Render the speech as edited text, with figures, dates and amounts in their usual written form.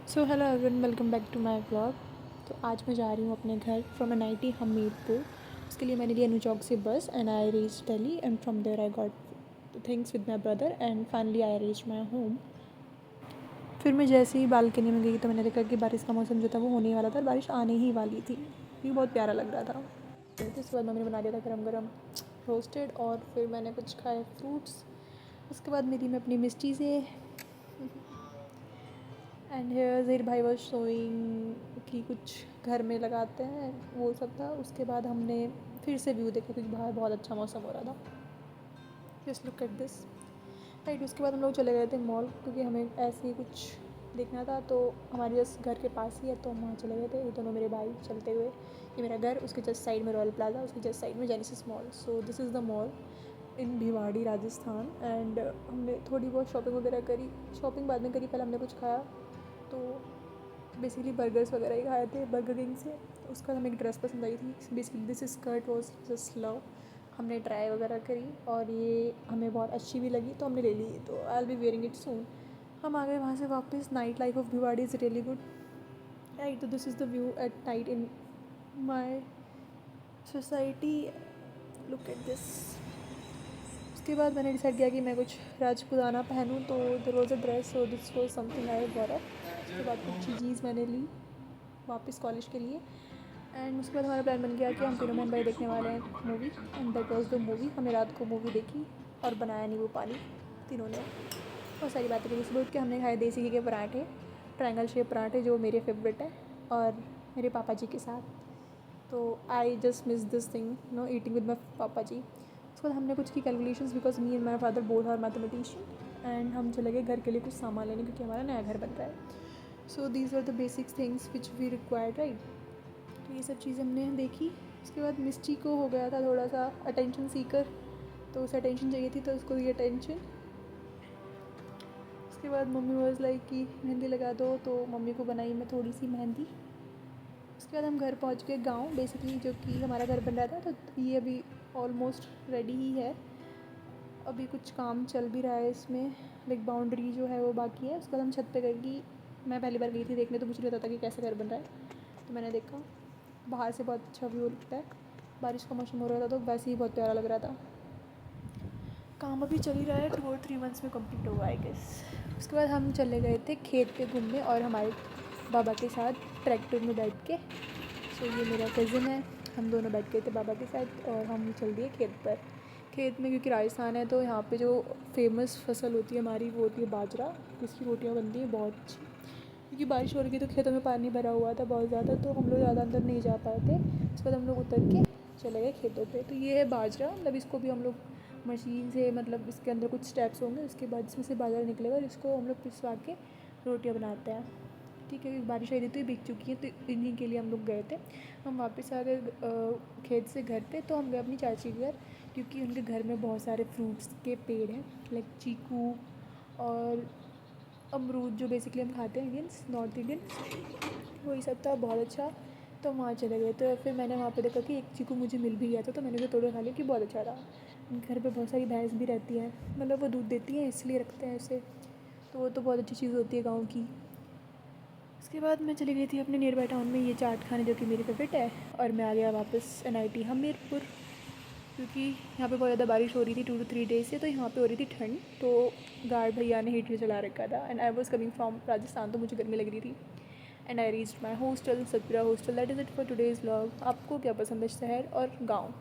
So hello everyone, welcome back to my blog. तो आज मैं जा रही हूँ अपने घर फ्रॉम NIT हमीरपुर। उसके लिए मैंने लिया न्यू चौक से bus and I reach Delhi and from there I got things with my brother and finally I reach my home. फिर मैं जैसे ही बालकनी में गई तो मैंने देखा कि बारिश का मौसम जो था वो होने वाला था और बारिश आने ही वाली थी। ये बहुत प्यारा लग रहा था। तो उसके बाद मम्मी ने बना दिया था गरम गरम रोस्टेड और फिर मैंने कुछ खाए फ्रूट्स। उसके बाद मेरी मैं अपनी मिस्टी से एंड हेयर ज़हीर भाई वॉज शोइंग कि कुछ घर में लगाते हैं, वो सब था। उसके बाद हमने फिर से व्यू देखा क्योंकि बाहर बहुत अच्छा मौसम हो रहा था। Just look at this right. उसके बाद हम लोग चले गए थे मॉल क्योंकि हमें ऐसे ही कुछ देखना था। तो हमारे जस्ट घर के पास ही है तो हम वहाँ चले गए थे। ये दोनों मेरे भाई चलते हुए। ये मेरा घर, उसके जस्ट साइड में रॉयल प्लाजा, उसके जस्ट साइड में genesis mall. So this is the mall in Bhiwadi Rajasthan. And हमने थोड़ी बहुत शॉपिंग वगैरह करी। शॉपिंग बाद में करी, पहले हमने कुछ खाया। तो बेसिकली बर्गर्स वगैरह ही खाए थे बर्गर किंग से। उसका हमें एक ड्रेस पसंद आई थी। Basically this skirt was just love. हमने ट्राई वगैरह करी और ये हमें बहुत अच्छी भी लगी तो हमने ले ली। तो I will be wearing it soon. हम आ गए वहाँ से वापस। Night life of Bhiwadi is really good right. तो this is the view at night in my society. Look at this. उसके बाद मैंने डिसाइड किया कि मैं कुछ राजपूताना पहनूं। तो there was a dress, so this was something I bought it. उसके बाद कुछ चीज़ मैंने ली वापस कॉलेज के लिए। एंड उसके बाद हमारा प्लान बन गया कि हम तीनों बहन भाई देखने वाले हैं movie. And that was the movie. हमने रात को मूवी देखी और बनाया नींबू पानी तीनों ने। बहुत सारी बातें करी। सुबह उठ के हमने खाए देसी घी के पराठे, ट्रायंगल शेप पराठे जो मेरे फेवरेट है, और मेरे पापा जी के साथ। तो I just miss this thing eating with my papa ji. उसके बाद हमने कुछ की calculations because me and my father both are mathematician. एंड हम चले गए घर के लिए कुछ सामान लेने क्योंकि हमारा नया घर बन रहा है। So these are the basic things which we required right. तो ये सब चीज़ें हमने देखी। उसके बाद मिस्टी को हो गया था थोड़ा सा अटेंशन सीकर, तो उसे अटेंशन चाहिए थी तो उसको दी अटेंशन। उसके बाद मम्मी वॉज लाइक कि मेहंदी लगा दो, तो मम्मी को बनाई मैं थोड़ी सी मेहंदी। उसके बाद हम घर पहुंच गए गांव बेसिकली, जो कि हमारा घर बन रहा था। तो ये अभी ऑलमोस्ट रेडी ही है। अभी कुछ काम चल भी रहा है इसमें, लाइक बाउंड्री जो है वो बाकी है। उसके बाद हम छत पे गए कि मैं पहली बार गई थी देखने, तो मुझे नहीं पता था कि कैसे घर बन रहा है। तो मैंने देखा बाहर से बहुत अच्छा व्यू लगता है। बारिश का मौसम हो रहा था तो वैसे ही बहुत प्यारा लग रहा था। काम अभी चल ही रहा है, 2 और 3 मंथ्स में कंप्लीट होगा आई गेस। उसके बाद हम चले गए थे खेत पे घूमने और हमारे बाबा के साथ ट्रैक्टर में बैठ के। सो ये मेरा कज़िन है, हम दोनों बैठ गए थे बाबा के साथ और हम चल दिए खेत पर। खेत में क्योंकि राजस्थान है तो यहाँ पे जो फेमस फसल होती है हमारी वो होती है बाजरा, जिसकी रोटियाँ बनती हैं बहुत अच्छी। क्योंकि बारिश हो रही थी तो खेतों में पानी भरा हुआ था बहुत ज़्यादा, तो हम लोग ज़्यादा अंदर नहीं जा पाए थे। उसके बाद हम लोग उतर के चले गए खेतों पे। तो ये है बाजरा, मतलब इसको भी हम लोग मशीन से, मतलब इसके अंदर कुछ स्टेप्स होंगे, उसके बाद इसमें से बाजरा निकलेगा और इसको हम लोग पिसवा के रोटियाँ बनाते हैं। ठीक है, बारिश आई थी तो ये भीग चुकी है, तो इन्हीं के लिए हम लोग गए थे। हम वापस आ गए खेत से घर पे। तो हम गए अपनी चाची के घर क्योंकि उनके घर में बहुत सारे फ्रूट्स के पेड़ हैं, लाइक चीकू और अमरूद, जो बेसिकली हम खाते हैं इंडियंस, नॉर्थ इंडियन, वही सब था बहुत अच्छा। तो वहाँ चले गए। तो फिर मैंने वहाँ पे देखा कि एक चीकू मुझे मिल भी गया था, तो मैंने उसे तोड़ खा लिया कि बहुत अच्छा था। घर पे बहुत सारी भैंस भी रहती हैं, मतलब वो दूध देती हैं इसलिए रखते हैं उसे। तो वो तो बहुत अच्छी चीज़ होती है गाँव की। उसके बाद मैं चली गई थी अपने नियर बाई टाउन में ये चाट खाने, जो कि मेरी फेवरेट है। और मैं आ गया वापस NIT हमीरपुर क्योंकि यहाँ पे बहुत ज़्यादा बारिश हो रही थी 2 to 3 डेज से। तो यहाँ पे हो रही थी ठंड, तो गार्ड भैया ने हीटर चला रखा था। And I was coming from Rajasthan, तो मुझे गर्मी लग रही थी। And I reached my hostel, Satpura hostel. That is it for today's vlog. आपको क्या पसंद है, शहर और गाँव?